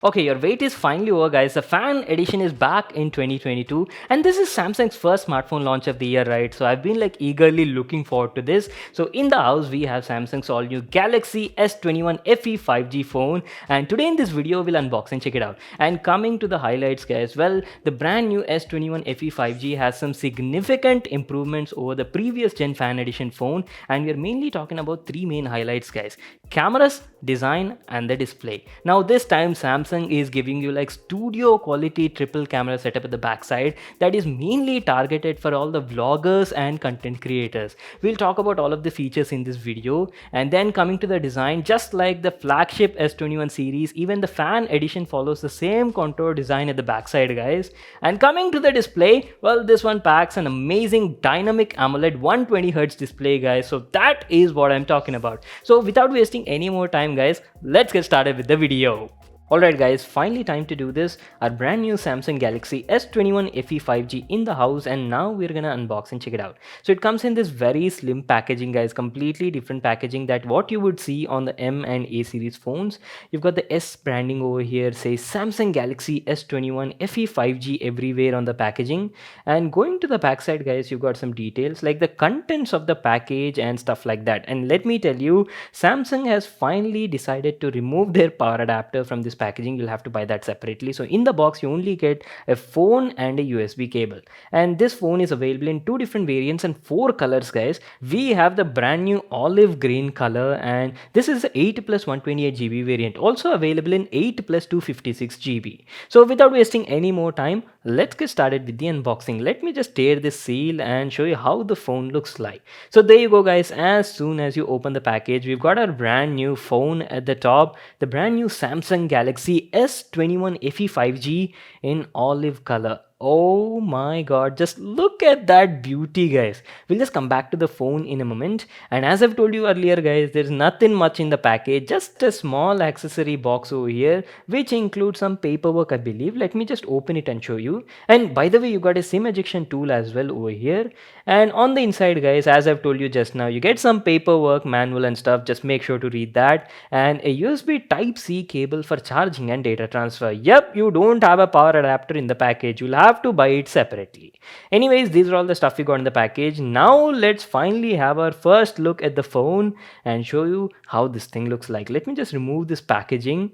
Okay, your wait is finally over, guys. The Fan Edition is back in 2022, and this is Samsung's first smartphone launch of the year, right? So I've been like eagerly looking forward to this. So in the house, we have Samsung's all new Galaxy S21 FE 5G phone, and today in this video, we'll unbox and check it out. And coming to the highlights, guys, well, the brand new S21 FE 5G has some significant improvements over the previous gen Fan Edition phone, and we're mainly talking about three main highlights, guys: cameras, design, and the display. Now, this time, Samsung is giving you like studio quality triple camera setup at the backside that is mainly targeted for all the vloggers and content creators. We'll talk about all of the features in this video, and then coming to the design, just like the flagship S21 series, even the Fan Edition follows the same contour design at the backside, guys. And coming to the display, well, this one packs an amazing dynamic AMOLED 120Hz display, guys. So that is what I'm talking about. So without wasting any more time, guys, let's get started with the video. Alright guys, finally time to do this. Our brand new Samsung Galaxy S21 FE 5G in the house, and now we're gonna unbox and check it out. So it comes in this very slim packaging, guys, completely different packaging that what you would see on the M and A series phones. You've got the S branding over here, says Samsung Galaxy S21 FE 5G everywhere on the packaging. And going to the backside, guys, you've got some details like the contents of the package and stuff like that. And let me tell you, Samsung has finally decided to remove their power adapter from this packaging. You'll have to buy that separately. So in the box you only get a phone and a USB cable, and this phone is available in two different variants and four colors, guys. We have the brand new olive green color, and this is the 8 plus 128 GB variant, also available in 8 plus 256 GB. So without wasting any more time, let's get started with the unboxing. Let me just tear this seal and show you how the phone looks like. So there you go, guys. As soon as you open the package, we've got our brand new phone at the top, the brand new Samsung Galaxy S21 FE 5G in olive color. Oh my god, just look at that beauty, guys. We'll just come back to the phone in a moment. And as I've told you earlier, guys, there's nothing much in the package, just a small accessory box over here, which includes some paperwork, I believe. Let me just open it and show you. And by the way, you got a SIM ejection tool as well over here. And on the inside, guys, as I've told you just now, you get some paperwork, manual and stuff. Just make sure to read that. And a USB Type-C cable for charging and data transfer. Yep, you don't have a power adapter in the package. You'll have to buy it separately. Anyways, these are all the stuff we got in the package. Now let's finally have our first look at the phone and show you how this thing looks like. Let me just remove this packaging.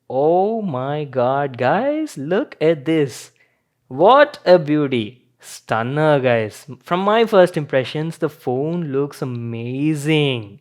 Oh my god, guys, look at this. What a beauty. Stunner, guys. From my first impressions, the phone looks amazing.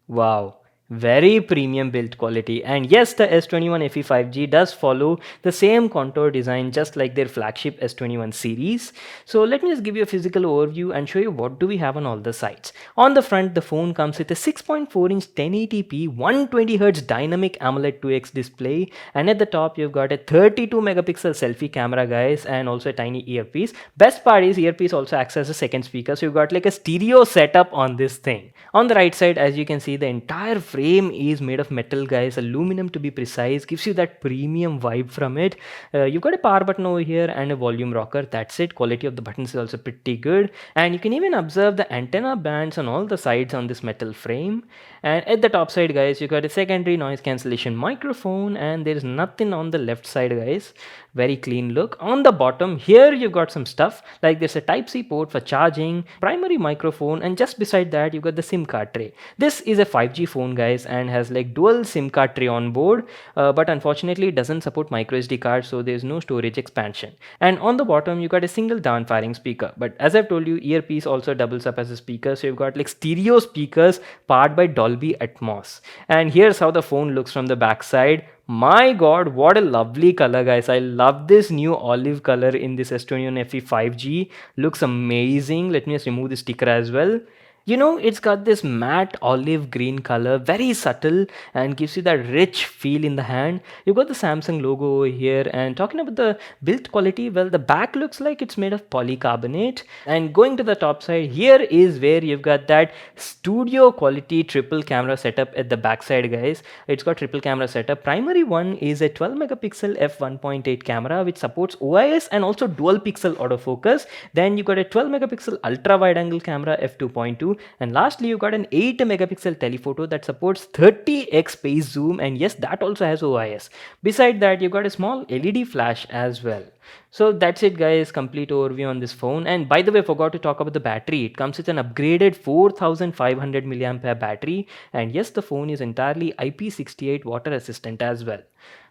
Wow, very premium build quality. And yes, the S21 FE 5G does follow the same contour design just like their flagship S21 series. So let me just give you a physical overview and show you what do we have on all the sides. On the front, the phone comes with a 6.4-inch 1080p 120Hz dynamic AMOLED 2X display, and at the top you've got a 32 megapixel selfie camera, guys, and also a tiny earpiece. Best part is earpiece also acts as a second speaker, so you've got like a stereo setup on this thing. On the right side, as you can see, the entire frame is made of metal, guys, aluminum to be precise, gives you that premium vibe from it. You've got a power button over here and a volume rocker. That's it. Quality of the buttons is also pretty good, and you can even observe the antenna bands on all the sides on this metal frame. And at the top side, guys, you got a secondary noise cancellation microphone, and there's nothing on the left side, guys. Very clean look. On the bottom here, you've got some stuff like there's a Type-C port for charging, primary microphone, and just beside that you've got the SIM card tray. This is a 5G phone, guys, and has like dual SIM card tray on board, but unfortunately it doesn't support micro SD card, so there's no storage expansion. And on the bottom you got a single down firing speaker, but as I've told you, earpiece also doubles up as a speaker, so you've got like stereo speakers powered by Dolby Atmos. And here's how the phone looks from the back side. My god, what a lovely color, guys. I love this new olive color in this S21 FE 5G. Looks amazing. Let me just remove the sticker as well. You know, it's got this matte olive green color, very subtle, and gives you that rich feel in the hand. You've got the Samsung logo over here, and talking about the build quality, well, the back looks like it's made of polycarbonate. And going to the top side, here is where you've got that studio quality triple camera setup at the back side, guys. It's got triple camera setup. Primary one is a 12 megapixel f1.8 camera, which supports OIS and also dual pixel autofocus. Then you got a 12 megapixel ultra wide angle camera f2.2, 2022. And lastly, you got an 8 megapixel telephoto that supports 30x space zoom, and yes, that also has OIS. Beside that, you got a small LED flash as well. So that's it guys, complete overview on this phone. And by the way, forgot to talk about the battery. It comes with an upgraded 4500 milliampere battery, and yes, the phone is entirely IP68 water resistant as well.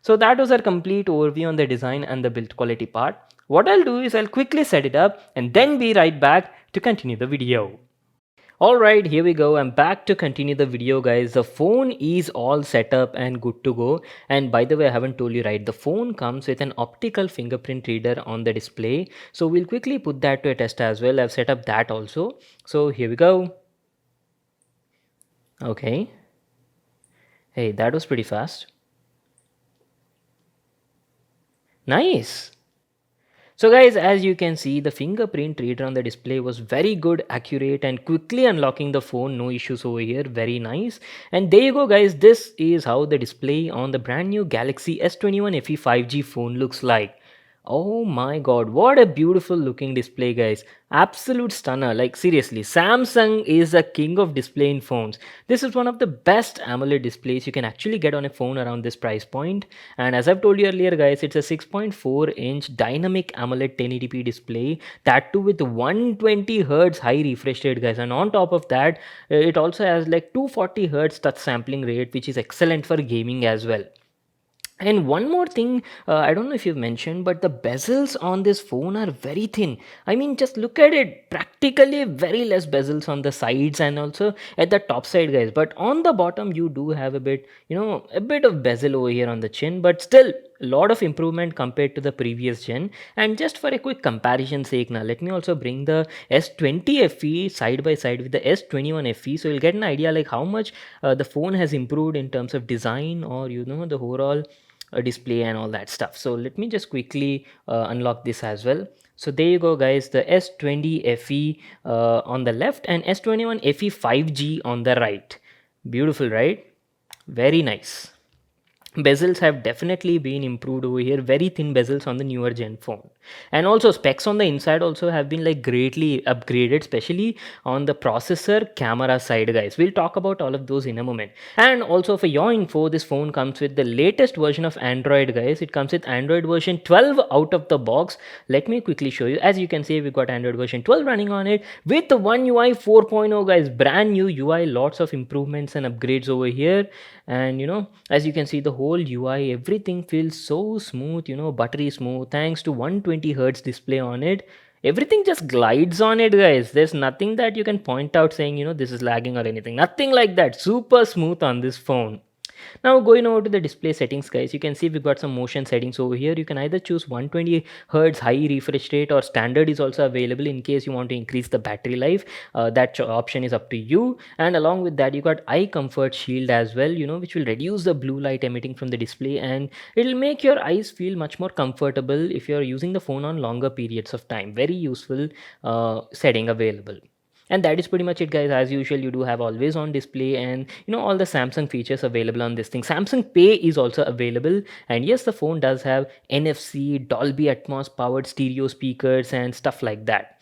So that was our complete overview on the design and the build quality part. What I'll do is I'll quickly set it up and then be right back to continue the video. Alright, here we go. I'm back to continue the video guys. The phone is all set up and good to go. And by the way, I haven't told you right, the phone comes with an optical fingerprint reader on the display. So we'll quickly put that to a test as well. I've set up that also. So here we go. Okay. Hey, that was pretty fast. Nice. So guys, as you can see, the fingerprint reader on the display was very good, accurate, and quickly unlocking the phone. No issues over here. Very nice. And there you go guys. This is how the display on the brand new Galaxy S21 FE 5G phone looks like. Oh my god, what a beautiful looking display guys. Absolute stunner. Like seriously, Samsung is a king of display in phones. This is one of the best AMOLED displays you can actually get on a phone around this price point. And as I've told you earlier guys, it's a 6.4-inch dynamic AMOLED 1080p display, that too with 120 Hz high refresh rate guys. And on top of that, it also has like 240 Hz touch sampling rate, which is excellent for gaming as well. And one more thing, I don't know if you've mentioned, but the bezels on this phone are very thin. I mean, just look at it. Practically very less bezels on the sides and also at the top side, guys. But on the bottom, you do have a bit, a bit of bezel over here on the chin. But still, a lot of improvement compared to the previous gen. And just for a quick comparison sake, now let me also bring the S20 FE side by side with the S21 FE, so you'll get an idea like how much the phone has improved in terms of design, or the overall display and all that stuff. So let me just quickly unlock this as well. So there you go guys, the S20 FE on the left and S21 FE 5G on the right. Beautiful, right? Very nice. Bezels have definitely been improved over here. Very thin bezels on the newer gen phone. And also specs on the inside also have been like greatly upgraded, especially on the processor camera side guys. We'll talk about all of those in a moment. And also for your info, this phone comes with the latest version of Android guys. It comes with Android version 12 out of the box. Let me quickly show you. As you can see, we've got Android version 12 running on it with the One UI 4.0 guys. Brand new UI, lots of improvements and upgrades over here. And as you can see, the whole UI, everything feels so smooth, buttery smooth, thanks to 120 Hertz display on it. Everything just glides on it guys. There's nothing that you can point out saying this is lagging or anything. Nothing like that. Super smooth on this phone. Now going over to the display settings guys, you can see we've got some motion settings over here. You can either choose 120 Hz high refresh rate, or standard is also available in case you want to increase the battery life. That option is up to you. And along with that, you got eye comfort shield as well, which will reduce the blue light emitting from the display, and it'll make your eyes feel much more comfortable if you're using the phone on longer periods of time. Very useful setting available. And that is pretty much it guys. As usual, you do have always on display and all the Samsung features available on this thing. Samsung Pay is also available, and yes, the phone does have NFC, Dolby Atmos powered stereo speakers and stuff like that.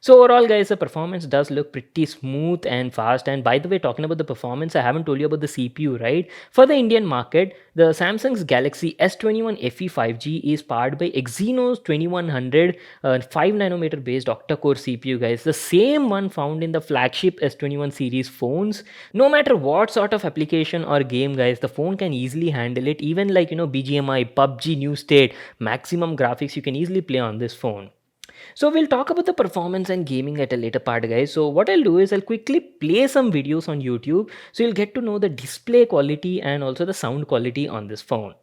So overall guys, the performance does look pretty smooth and fast. And by the way, talking about the performance, I haven't told you about the CPU, right? For the Indian market, the Samsung's Galaxy S21 FE 5G is powered by Exynos 2100 5 nanometer based octa-core CPU guys. The same one found in the flagship S21 series phones. No matter what sort of application or game guys, the phone can easily handle it. Even like BGMI, PUBG, New State, maximum graphics you can easily play on this phone. So we'll talk about the performance and gaming at a later part guys. So what I'll do is I'll quickly play some videos on YouTube, so you'll get to know the display quality and also the sound quality on this phone.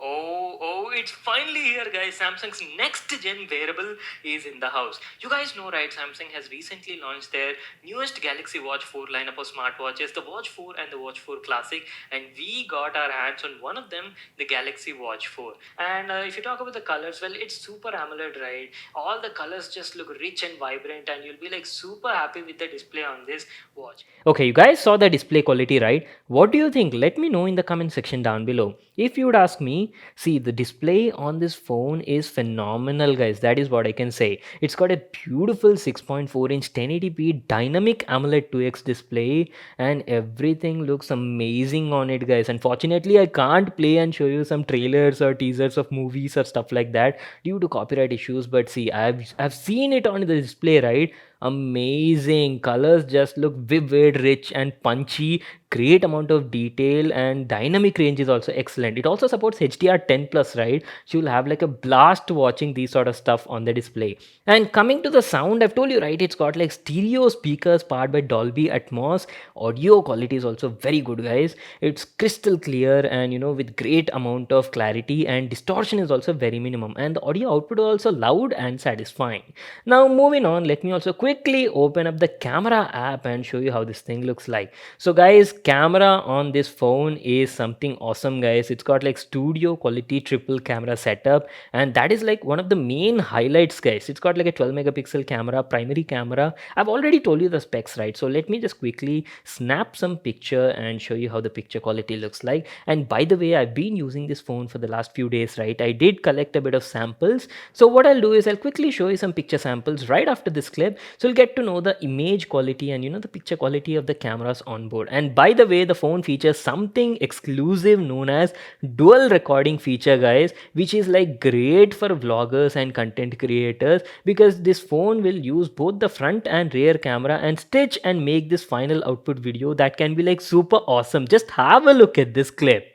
Oh, it's finally here guys. Samsung's next gen wearable is in the house. You guys know right, Samsung has recently launched their newest Galaxy Watch 4 lineup of smartwatches, the Watch 4 and the Watch 4 Classic, and we got our hands on one of them, the Galaxy Watch 4. And if you talk about the colors, well, it's super AMOLED, right? All the colors just look rich and vibrant, and you'll be like super happy with the display on this watch. Okay, you guys saw the display quality, right? What do you think? Let me know in the comment section down below. If you would ask me, see, the display display on this phone is phenomenal, guys. That is what I can say. It's got a beautiful 6.4-inch 1080p dynamic AMOLED 2x display, and everything looks amazing on it, guys. Unfortunately, I can't play and show you some trailers or teasers of movies or stuff like that due to copyright issues. But see, I've seen it on the display, right? Amazing colors, just look vivid, rich and punchy, great amount of detail, and dynamic range is also excellent. It also supports HDR10 plus, right? So you'll have like a blast watching these sort of stuff on the display. And coming to the sound, I've told you, right, it's got like stereo speakers powered by Dolby Atmos. Audio quality is also very good, guys. It's crystal clear and with great amount of clarity, and distortion is also very minimum, and the audio output is also loud and satisfying. Now moving on, let me also quickly open up the camera app and show you how this thing looks like. So guys, camera on this phone is something awesome, guys. It's got like studio quality triple camera setup, and that is like one of the main highlights, guys. It's got like a 12 megapixel camera, primary camera. I've already told you the specs, right? So let me just quickly snap some picture and show you how the picture quality looks like. And by the way, I've been using this phone for the last few days, right? I did collect a bit of samples. So what I'll do is I'll quickly show you some picture samples right after this clip, so you'll get to know the image quality and the picture quality of the cameras on board. And by the way, the phone features something exclusive known as dual recording feature, guys, which is like great for vloggers and content creators, because this phone will use both the front and rear camera and stitch and make this final output video that can be like super awesome. Just have a look at this clip.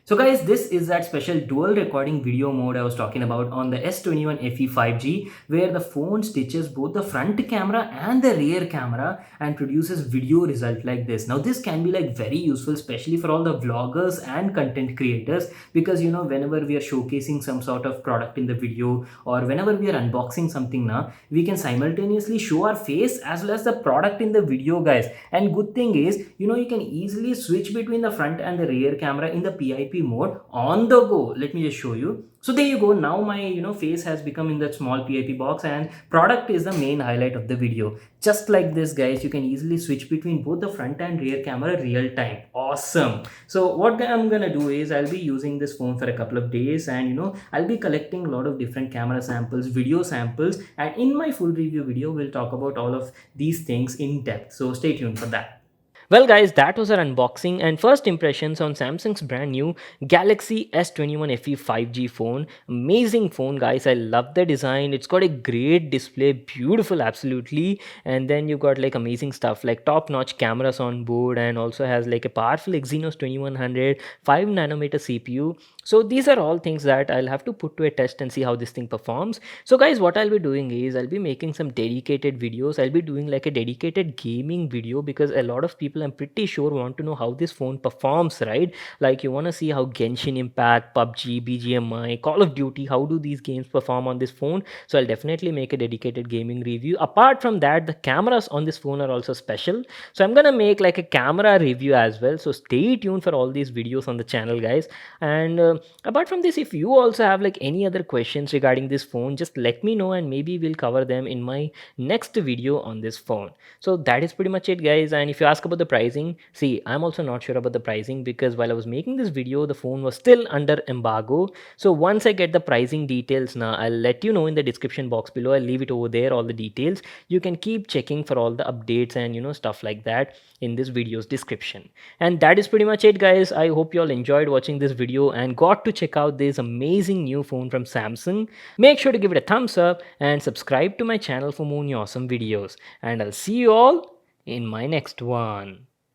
So guys, this is that special dual recording video mode I was talking about on the S21 FE 5G, where the phone stitches both the front camera and the rear camera and produces video result like this. Now this can be like very useful, especially for all the vloggers and content creators, because whenever we are showcasing some sort of product in the video, or whenever we are unboxing something now, we can simultaneously show our face as well as the product in the video, guys. And good thing is, you can easily switch between the front and the rear camera in the PIP mode on the go. Let me just show you. So there you go. Now my face has become in that small PIP box, and product is the main highlight of the video. Just like this, guys, you can easily switch between both the front and rear camera real time. Awesome. So what I'm gonna do is I'll be using this phone for a couple of days, and I'll be collecting a lot of different camera samples, video samples, and in my full review video we'll talk about all of these things in depth. So stay tuned for that. Well guys, that was our unboxing and first impressions on Samsung's brand new Galaxy S21 FE 5G phone. Amazing phone, guys. I love the design. It's got a great display, beautiful absolutely. And then you got like amazing stuff like top-notch cameras on board, and also has like a powerful Exynos 2100 5 nanometer CPU. So these are all things that I'll have to put to a test and see how this thing performs. So guys, what I'll be doing is I'll be making some dedicated videos. I'll be doing like a dedicated gaming video, because a lot of people, I'm pretty sure, want to know how this phone performs, right? Like you want to see how Genshin Impact, PUBG, BGMI, Call of Duty, how do these games perform on this phone. So I'll definitely make a dedicated gaming review. Apart from that, the cameras on this phone are also special, so I'm gonna make like a camera review as well. So stay tuned for all these videos on the channel, guys. And apart from this, if you also have like any other questions regarding this phone, just let me know and maybe we'll cover them in my next video on this phone. So that is pretty much it, guys. And if you ask about the pricing, see, I'm also not sure about the pricing, because while I was making this video, the phone was still under embargo. So once I get the pricing details now, I'll let you know in the description box below. I'll leave it over there, all the details. You can keep checking for all the updates and stuff like that in this video's description. And that is pretty much it, guys. I hope you all enjoyed watching this video and got to check out this amazing new phone from Samsung. Make sure to give it a thumbs up and subscribe to my channel for more new awesome videos. And I'll see you all in my next one.